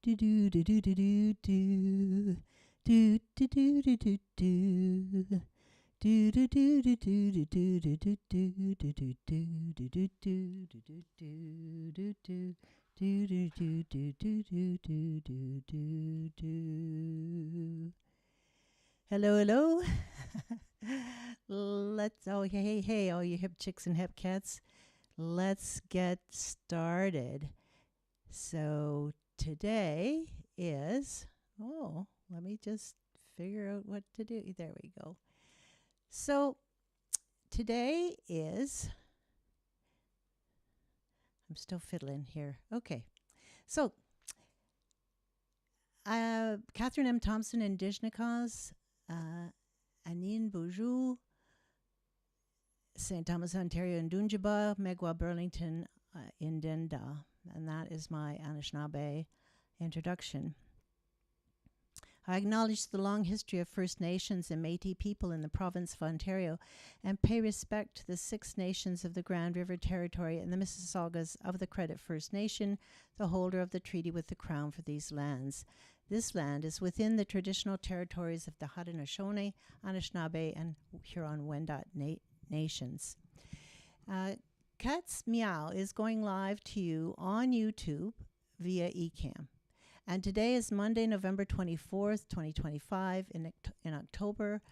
Hello, hello. Hey, all you hip chicks and hip cats. Let's get started. So today is, let me just figure out what to do. There we go. So today is, I'm still fiddling here. Okay. So, Catherine M. Thompson, Indigenous, Anine Boujou, St. Thomas, Ontario, in Dunjaba, Megwa, Burlington, in Denda. And that is my Anishinaabe introduction. I acknowledge the long history of First Nations and Métis people in the province of Ontario and pay respect to the Six Nations of the Grand River Territory and the Mississaugas of the Credit First Nation, the holder of the treaty with the Crown for these lands. This land is within the traditional territories of the Haudenosaunee, Anishinaabe, and Huron-Wendat nations. Cat's Meow is going live to you on YouTube via eCam. And today is Monday, November 24th, 2025. In October,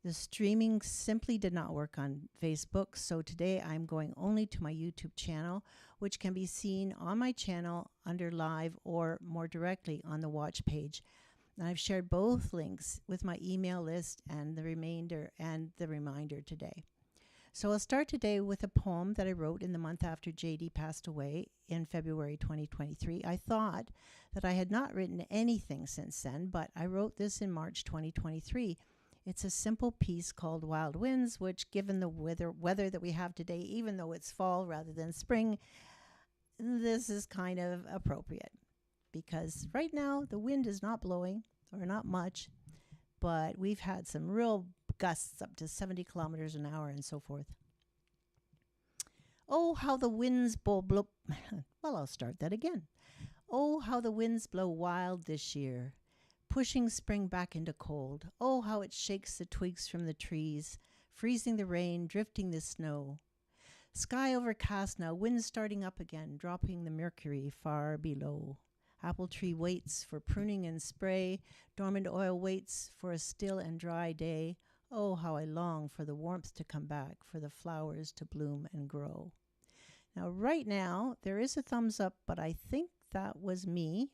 the streaming simply did not work on Facebook. So today I'm going only to my YouTube channel, which can be seen on my channel under live or more directly on the watch page. And I've shared both links with my email list and the reminder today. So I'll start today with a poem that I wrote in the month after JD passed away in February 2023. I thought that I had not written anything since then, but I wrote this in March 2023. It's a simple piece called Wild Winds, which given the weather that we have today, even though it's fall rather than spring, this is kind of appropriate because right now the wind is not blowing or not much, but we've had some real gusts up to 70 kilometers an hour and so forth. Oh, how the winds blow. Well, I'll start that again. Oh, how the winds blow wild this year, pushing spring back into cold. Oh, how it shakes the twigs from the trees, freezing the rain, drifting the snow. Sky overcast now, wind starting up again, dropping the mercury far below. Apple tree waits for pruning and spray, dormant oil waits for a still and dry day. Oh, how I long for the warmth to come back, for the flowers to bloom and grow. Now, right now, there is a thumbs up, but I think that was me.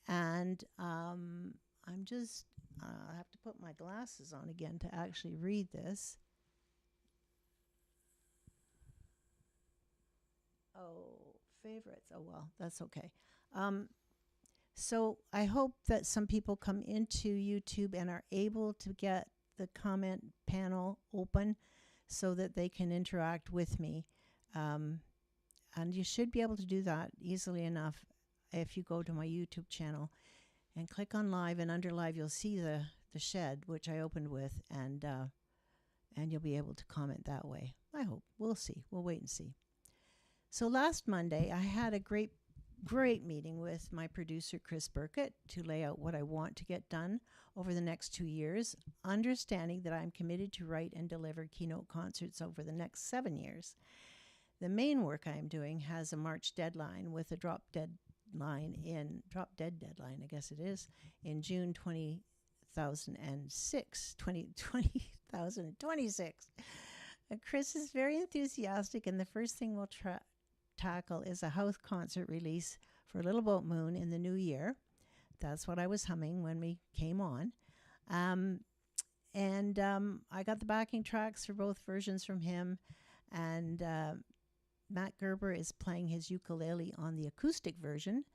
And I have to put my glasses on again to actually read this. Oh, favorites. Oh, well, that's okay. So I hope that some people come into YouTube and are able to get the comment panel open so that they can interact with me. And you should be able to do that easily enough if you go to my YouTube channel and click on live, and under live you'll see the shed, which I opened with, and you'll be able to comment that way. I hope. We'll see. We'll wait and see. So last Monday, I had a great meeting with my producer, Chris Burkett, to lay out what I want to get done over the next 2 years, understanding that I'm committed to write and deliver keynote concerts over the next 7 years. The main work I am doing has a March deadline with a drop dead deadline, I guess it is, in June 2026. Chris is very enthusiastic, and the first thing we'll tackle is a house concert release for Little Boat Moon in the new year. That's what I was humming when we came on. I got the backing tracks for both versions from him, and Matt Gerber is playing his ukulele on the acoustic version.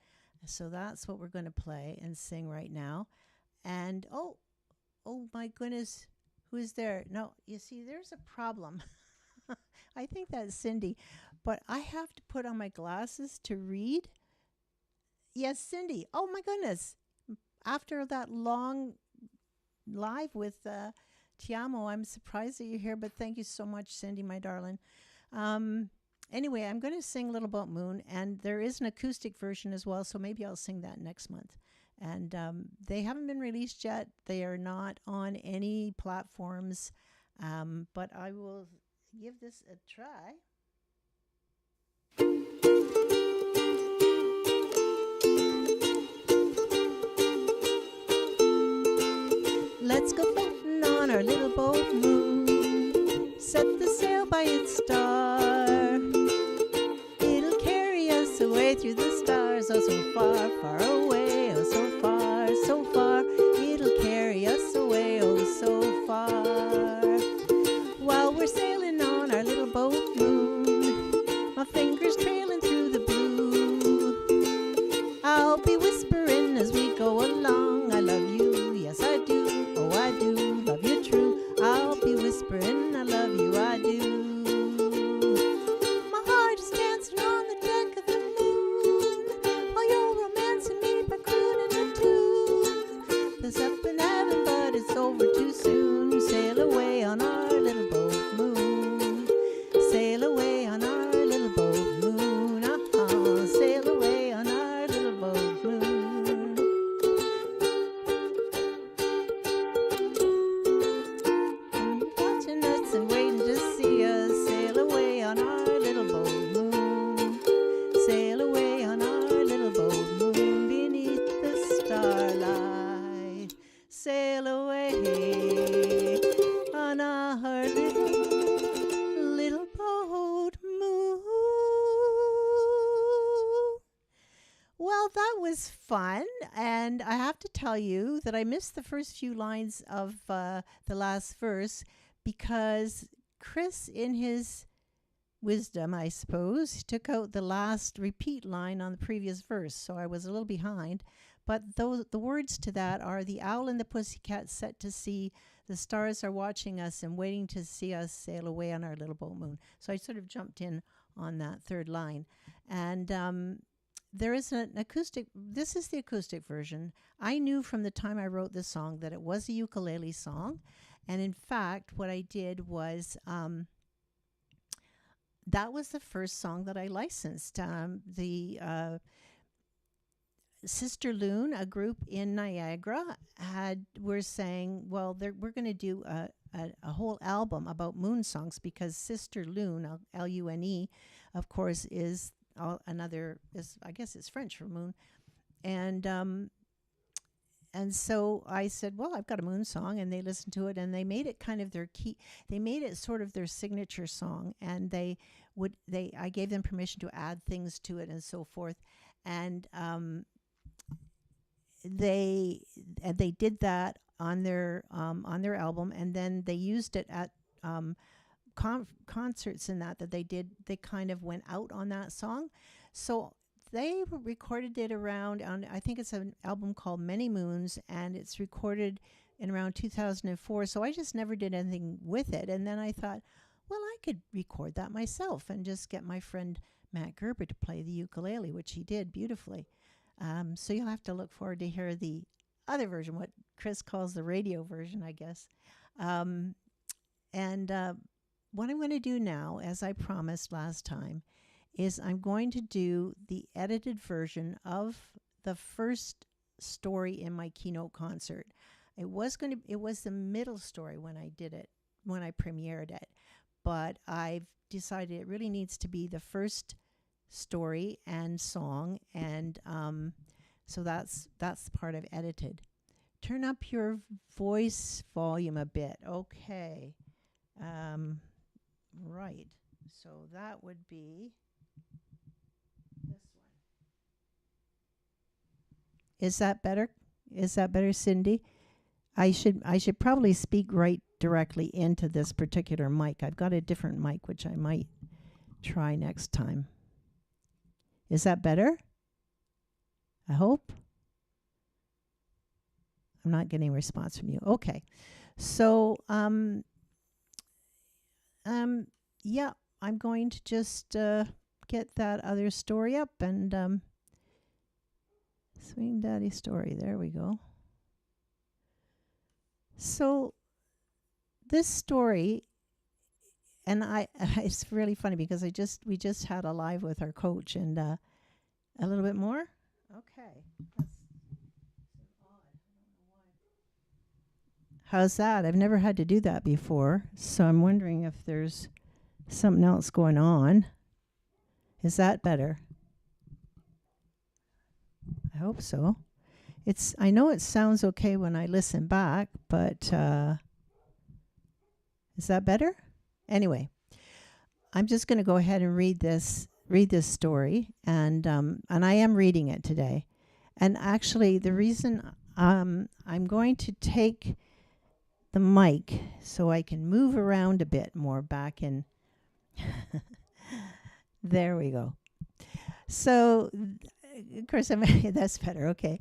So that's what we're going to play and sing right now. And oh my goodness, who's there? No, you see, there's a problem. I think that's Cindy, but I have to put on my glasses to read. Yes, Cindy. Oh my goodness. After that long live with Tiamo, I'm surprised that you're here, but thank you so much, Cindy, my darling. Anyway, I'm going to sing Little Boat Moon, and there is an acoustic version as well, so maybe I'll sing that next month. And they haven't been released yet. They are not on any platforms, but I will give this a try. Let's go floating on our little boat moon. Set the sail by its star. It'll carry us away through the stars. Oh, so far, far away. Oh, so far, so far. It'll carry us away. Oh, so far. While we're sailing on our little boat moon, my fingers trailing through the blue. I'll be whispering as we go along. I love you, yes I do. Oh, I do love you true. I'll be whispering, I love you, I do. My heart is dancing on the deck of the moon, while you're romancing me by crooning a tune. There's up in heaven, but it's over too soon. Sail away on our little boat moon. Sail away on our little boat moon. Sail away on our little boat moon. Watching us and waiting to see us. Sail away on our little boat moon. Sail away on our little boat moon beneath the starlight. Sail away on our little boat moon. Well, that was fun, and I have to tell you that I missed the first few lines of the last verse because Chris, in his wisdom, I suppose, took out the last repeat line on the previous verse, so I was a little behind. But the words to that are, the owl and the pussycat set to sea, the stars are watching us and waiting to see us sail away on our little boat moon. So I sort of jumped in on that third line. And there is an acoustic, this is the acoustic version. I knew from the time I wrote this song that it was a ukulele song. And in fact, what I did was, that was the first song that I licensed. The Sister Loon, a group in Niagara, were saying, well, we're going to do a whole album about moon songs because Sister Loon, Lune, of course, is I guess it's French for moon. And so I said, well, I've got a moon song, and they listened to it, and they made it kind of their key. They made it sort of their signature song, and I gave them permission to add things to it and so forth. And they did that on their album, and then they used it at concerts and that they did. They kind of went out on that song, so they recorded it around on, I think it's an album called Many Moons, and it's recorded in around 2004. So I just never did anything with it, and then I thought, well, I could record that myself and just get my friend Matt Gerber to play the ukulele, which he did beautifully. So you'll have to look forward to hear the other version, what Chris calls the radio version, I guess. And what I'm going to do now, as I promised last time, is I'm going to do the edited version of the first story in my keynote concert. It was the middle story when I did it, when I premiered it, but I've decided it really needs to be the first story and song, and so that's the part I've edited. Turn up your voice volume a bit. Okay. Right. So that would be this one. Is that better? Is that better, Cindy? I should probably speak right directly into this particular mic. I've got a different mic, which I might try next time. Is that better? I hope. I'm not getting a response from you. Okay. So, yeah, I'm going to just get that other story up and Swing Daddy story. There we go. So this story and I it's really funny because we just had a live with our coach, and a little bit more. Okay. How's that? I've never had to do that before, so I'm wondering if there's something else going on. Is that better? I hope so. I know it sounds okay when I listen back, but is that better? Anyway, I'm just going to go ahead and read this story, and I am reading it today. And actually, the reason I'm going to take the mic so I can move around a bit more back in. There we go. So, of course, that's better. Okay.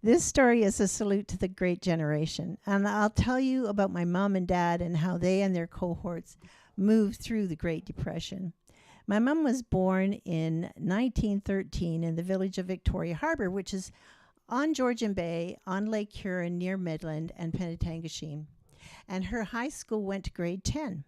This story is a salute to the great generation. And I'll tell you about my mom and dad and how they and their cohorts moved through the Great Depression. My mom was born in 1913 in the village of Victoria Harbour, which is on Georgian Bay, on Lake Huron, near Midland and Penetanguishene. And her high school went to grade 10.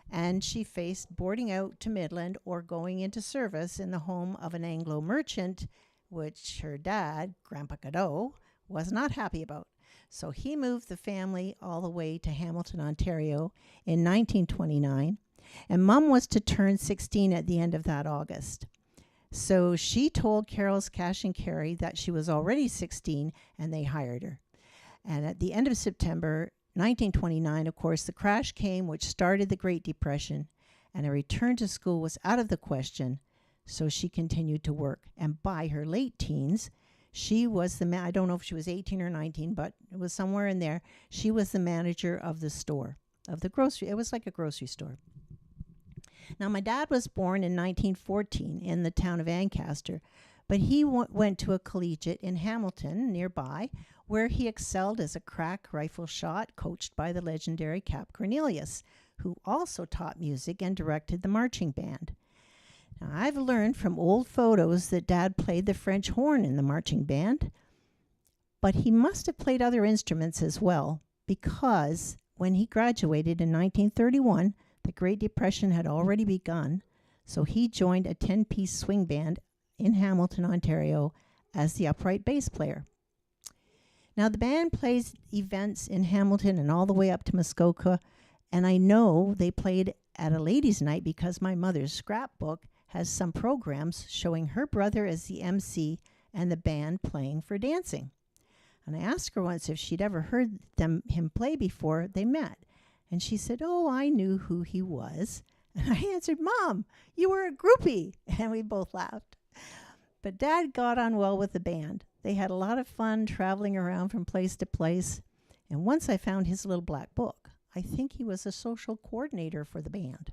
And she faced boarding out to Midland or going into service in the home of an Anglo merchant, which her dad, Grandpa Godot, was not happy about. So he moved the family all the way to Hamilton, Ontario in 1929, and Mom was to turn 16 at the end of that August. So she told Carol's Cash and Carry that she was already 16, and they hired her. And at the end of September 1929, of course, the crash came, which started the Great Depression, and a return to school was out of the question, so she continued to work. And by her late teens, she was I don't know if she was 18 or 19, but it was somewhere in there. She was the manager of the store, of the grocery. It was like a grocery store. Now, my dad was born in 1914 in the town of Ancaster, but he went to a collegiate in Hamilton, nearby, where he excelled as a crack rifle shot, coached by the legendary Cap Cornelius, who also taught music and directed the marching band. Now, I've learned from old photos that Dad played the French horn in the marching band, but he must have played other instruments as well, because when he graduated in 1931, the Great Depression had already begun, so he joined a 10-piece swing band in Hamilton, Ontario, as the upright bass player. Now, the band plays events in Hamilton and all the way up to Muskoka, and I know they played at a ladies' night because my mother's scrapbook has some programs showing her brother as the MC and the band playing for dancing. And I asked her once if she'd ever heard him play before they met, and she said, "Oh, I knew who he was." And I answered, "Mom, you were a groupie," and we both laughed. But Dad got on well with the band. They had a lot of fun traveling around from place to place. And once I found his little black book, I think he was a social coordinator for the band.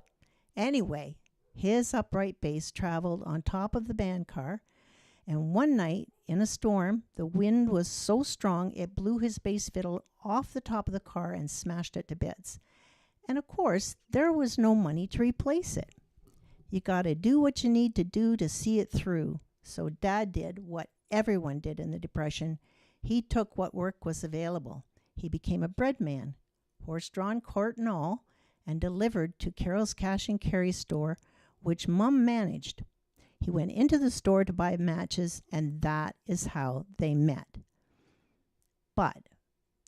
Anyway, his upright bass traveled on top of the band car. And one night, in a storm, the wind was so strong it blew his bass fiddle off the top of the car and smashed it to bits. And of course, there was no money to replace it. You got to do what you need to do to see it through. So Dad did what everyone did in the Depression. He took what work was available. He became a bread man, horse-drawn cart and all, and delivered to Carol's Cash and Carry store, which Mum managed. He went into the store to buy matches, and that is how they met. But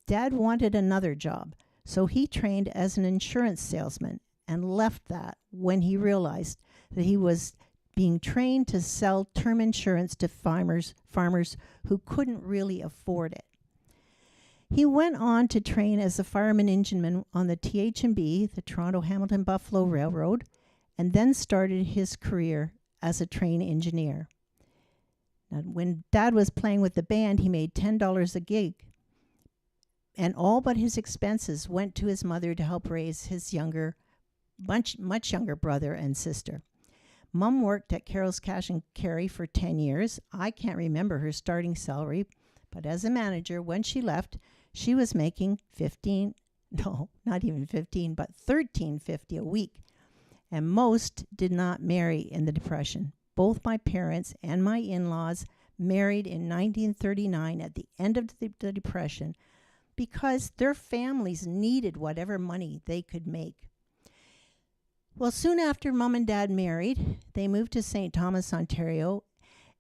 Dad wanted another job, so he trained as an insurance salesman and left that when he realized that he was being trained to sell term insurance to farmers who couldn't really afford it. He went on to train as a fireman engineman on the TH&B, the Toronto Hamilton Buffalo Railroad, and then started his career as a train engineer. Now, when Dad was playing with the band, he made $10 a gig, and all but his expenses went to his mother to help raise his much younger brother and sister. Mum worked at Carol's Cash and Carry for 10 years. I can't remember her starting salary, but as a manager, when she left, she was making $13.50 a week. And most did not marry in the Depression. Both my parents and my in-laws married in 1939 at the end of the Depression because their families needed whatever money they could make. Well, soon after Mom and Dad married, they moved to St. Thomas, Ontario,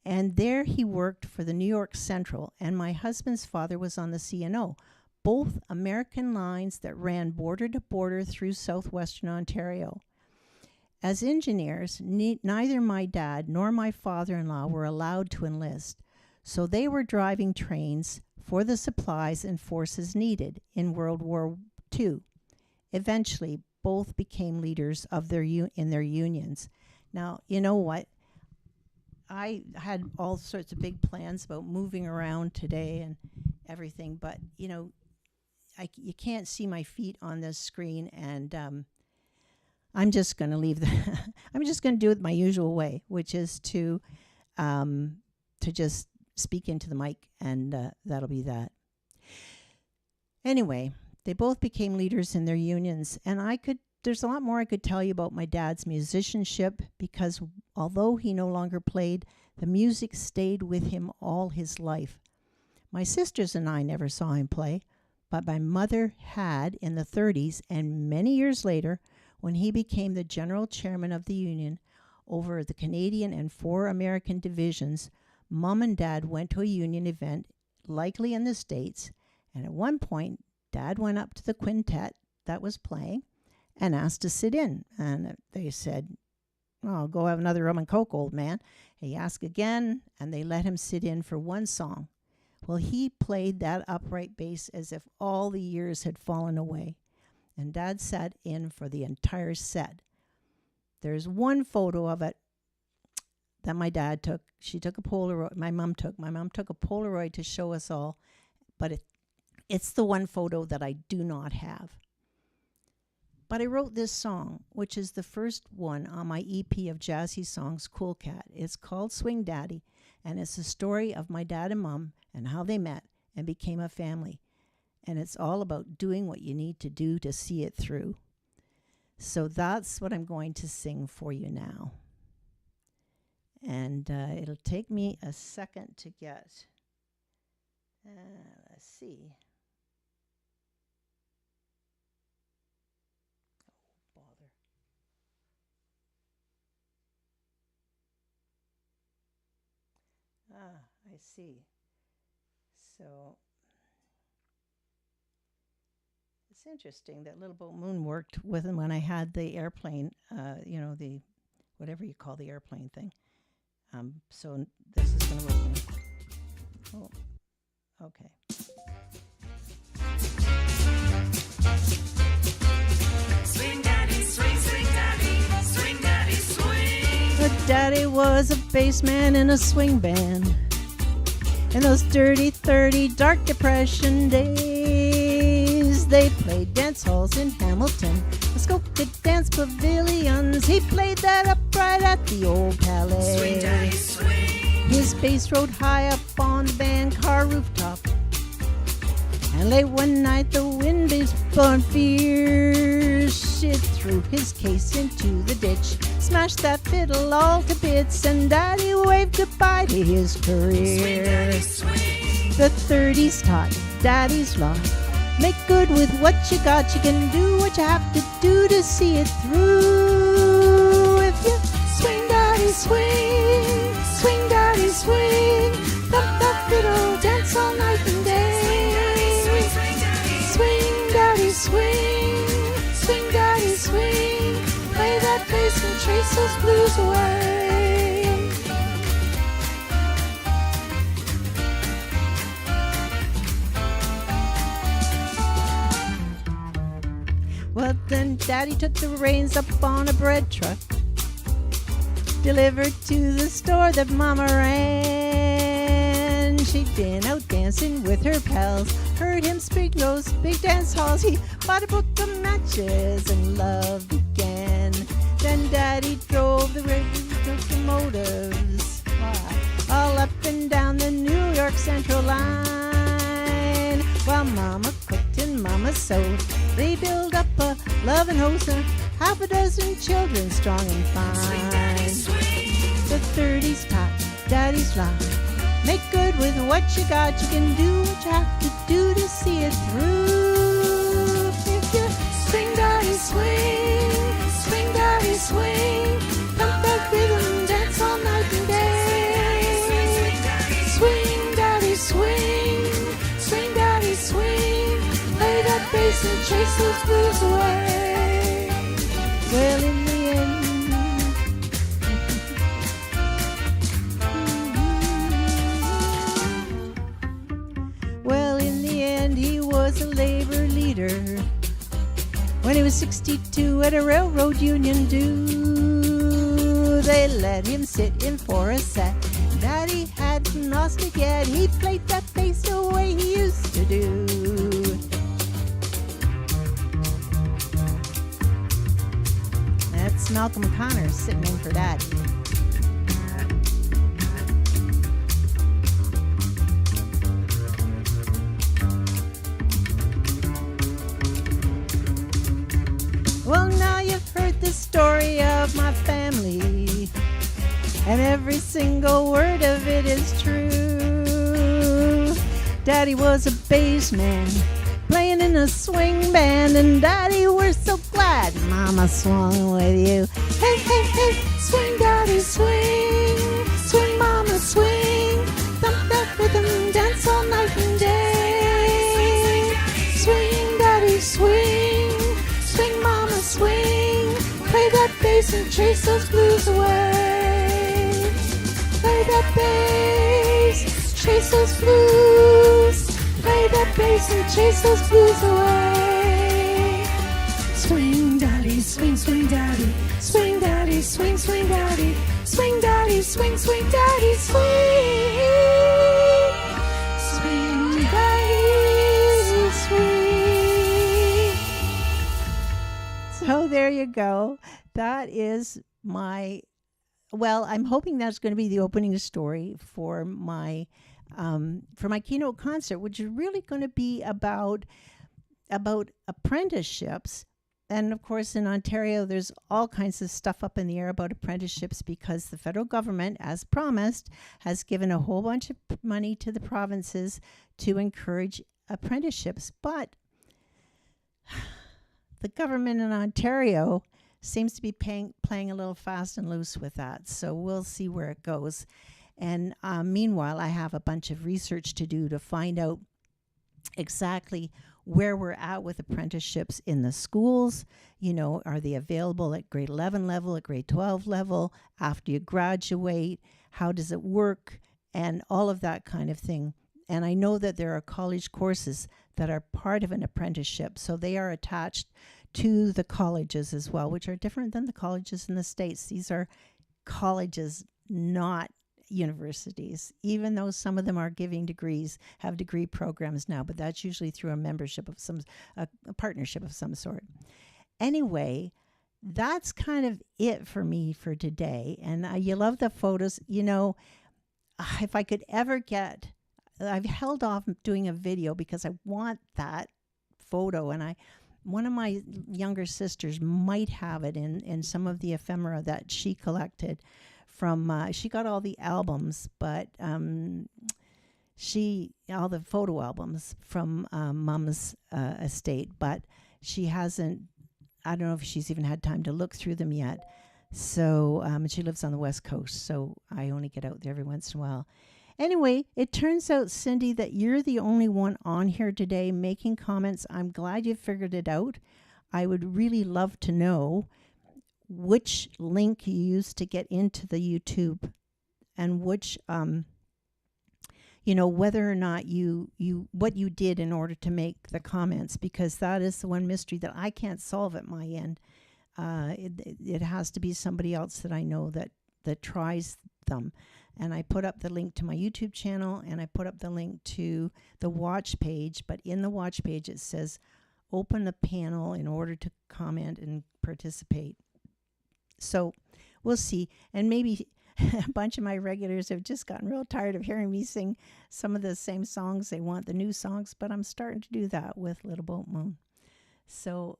and there he worked for the New York Central, and my husband's father was on the CNO, both American lines that ran border to border through southwestern Ontario. As engineers, neither my dad nor my father-in-law were allowed to enlist, so they were driving trains for the supplies and forces needed in World War II. Eventually, both became leaders of in their unions. Now, you know what? I had all sorts of big plans about moving around today and everything, but you you can't see my feet on this screen, and I'm just going to leave I'm just going to do it my usual way, which is to just speak into the mic, and that'll be that. Anyway, they both became leaders in their unions, and there's a lot more I could tell you about my dad's musicianship, because although he no longer played, the music stayed with him all his life. My sisters and I never saw him play, but my mother had in the 30s, and many years later, when he became the general chairman of the union over the Canadian and 4 American divisions, Mom and Dad went to a union event, likely in the States, and at one point, Dad went up to the quintet that was playing and asked to sit in. And they said, "Oh, go have another rum and coke, old man." He asked again, and they let him sit in for one song. Well, he played that upright bass as if all the years had fallen away. And Dad sat in for the entire set. There's one photo of it that my dad took. She took a Polaroid. My mom took a Polaroid to show us all, but it's the one photo that I do not have. But I wrote this song, which is the first one on my EP of jazzy songs, Cool Cat. It's called Swing Daddy, and it's the story of my dad and mom and how they met and became a family. And it's all about doing what you need to do to see it through. So that's what I'm going to sing for you now. And it'll take me a second to get, let's see. Oh, bother. I see. So it's interesting that Little Boat Moon worked with him when I had the airplane, the whatever you call the airplane thing. So this is going to work. Oh, okay. Swing daddy, swing, swing daddy, swing daddy, swing. Her daddy was a bassman in a swing band. In those dirty 30 dark depression days, they played dance halls in Hamilton, sculpted dance pavilions. He played that upright at the old Palais. Swing daddy, swing. His bass rode high up on the band car rooftop, and late one night the wind is blowing fierce. It threw his case into the ditch, smashed that fiddle all to bits, and Daddy waved goodbye to his career. Swing daddy, swing. The 30s taught Daddy's law. Make good with what you got. You can do what you have to do to see it through. If you swing, Daddy, swing. Swing, Daddy, swing. Thump that fiddle, dance all night and day. Swing, Daddy, swing. Swing, Daddy, swing. Play that bass and chase those blues away. Well, then Daddy took the reins up on a bread truck, delivered to the store that Mama ran. She'd been out dancing with her pals, heard him speak those big dance halls. He bought a book of matches and love began. Then Daddy drove the locomotives all up and down the New York Central line, while Mama cooked and Mama sewed. They built up a loving host and half a dozen children strong and fine. Swing daddy, swing. The 30s taught Daddy's law. Make good with what you got. You can do what you have to do to see it through. If you swing, Daddy, swing. Swing, Daddy, swing. Pump that rhythm, dance all night and day. Swing, daddy, swing. Swing, daddy, swing. Play that bass and chase those blues away. Well, in the end, well, in the end, he was a labor leader. When he was 62 at a railroad union due, they let him sit in for a set. Daddy hadn't lost it yet. He played that bass the way he used to do. That's Malcolm Connor sitting in for Daddy. Well, now you've heard the story of my family, and every single word of it is true. Daddy was a bass man, playing in a swing band, and Daddy, we're so glad Mama swung with you. Hey, hey, hey, swing, Daddy, swing. Swing, Mama, swing. Thump that rhythm, dance all night and day. Swing, Daddy, swing. Swing, Mama, swing. Play that bass and chase those blues away. Play that bass, chase those blues. Play that bass and chase those blues away. Swing, daddy, swing, swing, daddy. Swing, daddy, swing, swing, daddy. Swing, daddy, swing, swing, daddy, swing. Swing, daddy, swing. So there you go. That is my, well, I'm hoping that's going to be the opening story for my keynote concert, which is really going to be about apprenticeships. And of course, in Ontario, there's all kinds of stuff up in the air about apprenticeships because the federal government, as promised, has given a whole bunch of money to the provinces to encourage apprenticeships. But the government in Ontario seems to be playing a little fast and loose with that. So we'll see where it goes. And meanwhile, I have a bunch of research to do to find out exactly where we're at with apprenticeships in the schools. You know, are they available at grade 11 level, at grade 12 level, after you graduate? How does it work? And all of that kind of thing. And I know that there are college courses that are part of an apprenticeship. So they are attached to the colleges as well, which are different than the colleges in the States. These are colleges, not universities, even though some of them are giving degrees, have degree programs now, but that's usually through a membership of a partnership of some sort. Anyway, that's kind of it for me for today. And you love the photos. You know, if I could ever get, I've held off doing a video because I want that photo, and one of my younger sisters might have it in some of the ephemera that she collected from, she got all the albums, but all the photo albums from Mama's estate, but she hasn't, I don't know if she's even had time to look through them yet. So she lives on the West Coast, so I only get out there every once in a while. Anyway, it turns out, Cindy, that you're the only one on here today making comments. I'm glad you figured it out. I would really love to know which link you used to get into the YouTube, and which, whether or not what you did in order to make the comments, because that is the one mystery that I can't solve at my end. It has to be somebody else that I know that tries them. And I put up the link to my YouTube channel, and I put up the link to the watch page. But in the watch page, it says, open the panel in order to comment and participate. So we'll see. And maybe a bunch of my regulars have just gotten real tired of hearing me sing some of the same songs. They want the new songs, but I'm starting to do that with Little Boat Moon. So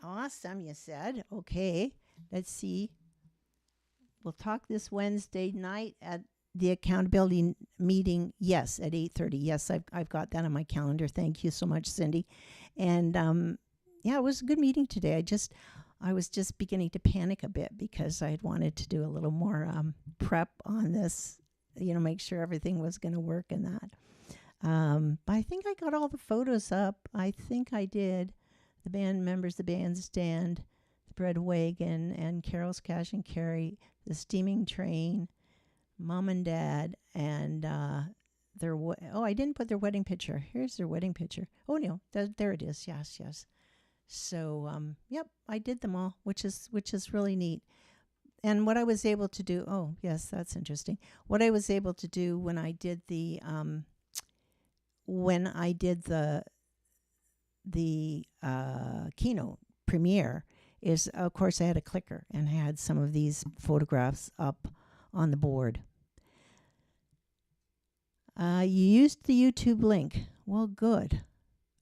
awesome, you said. Okay, let's see. We'll talk this Wednesday night at the accountability meeting. Yes, at 8:30. Yes, I've got that on my calendar. Thank you so much, Cindy. And yeah, it was a good meeting today. I was just beginning to panic a bit because I had wanted to do a little more prep on this, make sure everything was going to work and that. But I think I got all the photos up. I think I did. The band members, the bandstand, the bread wagon, and Carol's Cash and Carry, the steaming train, mom and dad, and I didn't put their wedding picture. Here's their wedding picture. Oh no, there it is. Yes. So yep, I did them all, which is really neat. And what I was able to do. Oh yes, that's interesting. What I was able to do when I did the keynote premiere is, of course, I had a clicker and I had some of these photographs up on the board. You used the YouTube link. Well, good.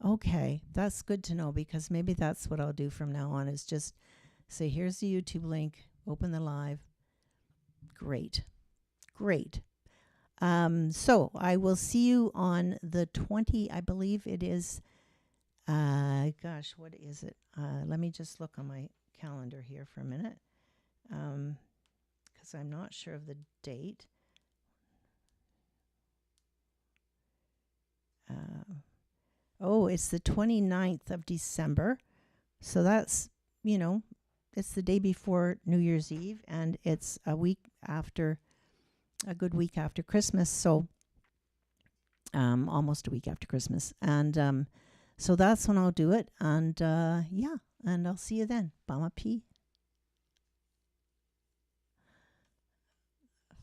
Okay, that's good to know, because maybe that's what I'll do from now on, is just say, here's the YouTube link, open the live. Great. So I will see you on the 20, I believe it is, what is it? Let me just look on my calendar here for a minute, because I'm not sure of the date. It's the 29th of December. So that's, it's the day before New Year's Eve, and it's a good week after Christmas. So almost a week after Christmas. And so that's when I'll do it. And and I'll see you then. Bama P.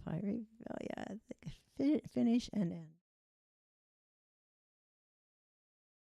Fiery. Oh yeah. Finish and end.